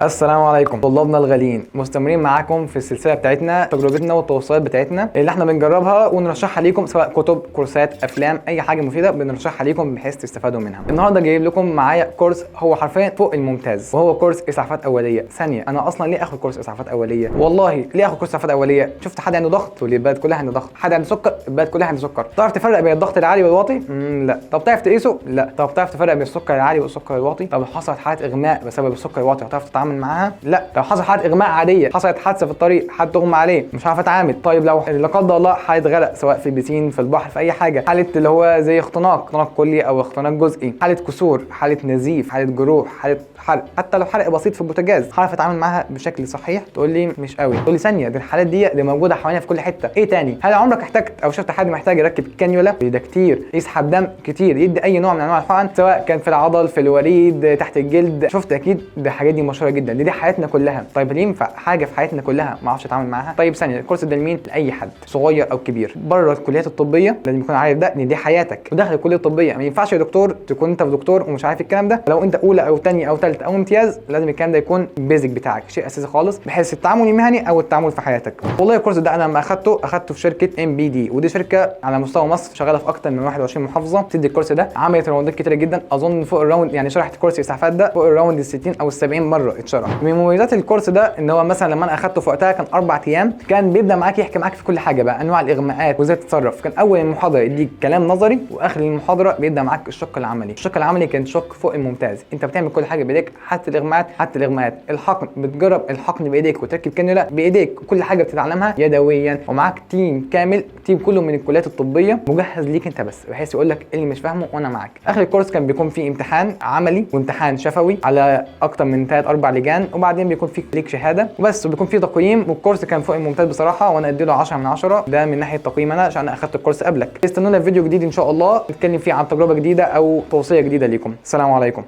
السلام عليكم طلابنا الغاليين، مستمرين معاكم في السلسله بتاعتنا، تجربتنا والتوصيات بتاعتنا اللي احنا بنجربها ونرشحها ليكم، سواء كتب، كورسات، افلام، اي حاجه مفيده بنرشحها ليكم بحيث تستفادوا منها. النهارده جايب لكم معايا كورس هو حرفيا فوق الممتاز، وهو كورس اسعافات اوليه. ثانيه، انا اصلا ليه اخد كورس اسعافات اوليه؟ والله ليه اخد كورس اسعافات اوليه؟ شفت حد عنده ضغط واللي البلد كلها عنده ضغط، حد عنده سكر البلد كلها عنده سكر. تعرف تفرق بين الضغط العالي والواطي؟ لا. طب تعرف تقيسه؟ لا. طب تعرف تفرق بين السكر العالي والسكر الواطي؟ طب حصلت حاله اغماء بسبب السكر الواطي هتعرف تتعامل معاها؟ لا. لو حصل حاله اغماء عاديه، حصلت حادثه في الطريق، حد اغمى عليه مش عارف اتعامل. طيب لو لا قدر الله حاله غرق، سواء في البسين، في البحر، في اي حاجه، حاله اللي هو زي اختناق كلي او اختناق جزئي، حاله كسور، حاله نزيف، حاله جروح، حاله حرق، حتى لو حرق بسيط في البوتاجاز، هعرف اتعامل معاها بشكل صحيح؟ تقول لي مش قوي. تقول لي ثانيه، دي الحالات دي موجوده حوالينا في كل حته. ايه تاني؟ هل عمرك احتجت او شفت حد محتاج يركب كانيولا؟ ده كتير. يسحب دم كتير، يدي اي نوع من انواع الحقن، سواء كان في العضل، في الوريد، تحت الجلد. شفت اكيد ده الحاجات دي مشهوره جدا، دي حياتنا كلها. طيب ليه ينفع حاجه في حياتنا كلها ما اعرفش اتعامل معاها؟ طيب ثانيه، الكورس ده لمين؟ لاي حد صغير او كبير بره الكليات الطبيه. لازم يكون عارف ده ان دي حياتك وداخل الكليه الطبيه. ما ينفعش يا دكتور تكون انت في دكتور ومش عارف الكلام ده. لو انت اولى او ثانيه او ثالثه او امتياز، لازم الكلام ده يكون بيزك بتاعك، شيء اساسي خالص، بحيث التعامل المهني او التعامل في حياتك. والله الكورس ده انا لما اخدته في شركه MBD، ودي شركه على مستوى مصر شغاله في اكتر من 21 محافظه بتدي الكورس ده. عملت راوندات كتيره جدا، اظن فوق الراوند، يعني شرحت كورس الاسعافات ده فوق الراوند ال 60 او ال 70 مره اتشرح. من مميزات الكورس ده ان هو مثلا لما انا اخدته في وقتها كان 4 ايام، كان بيبدا معاك يحكي معاك في كل حاجه بقى، انواع الاغماءات وازاي تتصرف. كان اول المحاضره يديك كلام نظري، واخر المحاضره بيبدا معاك الشق العملي. الشق العملي كان شق فوق الممتاز، انت بتعمل كل حاجه بايديك، حتى الاغماءات، الحقن بتجرب الحقن بايديك وتركب كانيولا بايديك، كل حاجه بتتعلمها يدويا، ومعاك تيم كامل، تيم كله من الكليات الطبيه مجهز ليك انت بس، بحيث يقول لك اللي مش فاهمه وانا معاك. اخر الكورس كان بيكون فيه امتحان عملي وامتحان شفوي على اكتر من 3-4 لجان، وبعدين بيكون فيه ليك شهاده وبس، وبيكون فيه تقييم. والكورس كان فوق الممتاز بصراحه، وانا اديله 10 من 10. ده من ناحيه تقييم انا، عشان انا اخدت الكورس قبلك. استنونا في فيديو جديد ان شاء الله نتكلم فيه عن تجربه جديده او توصيه جديده ليكم. السلام عليكم.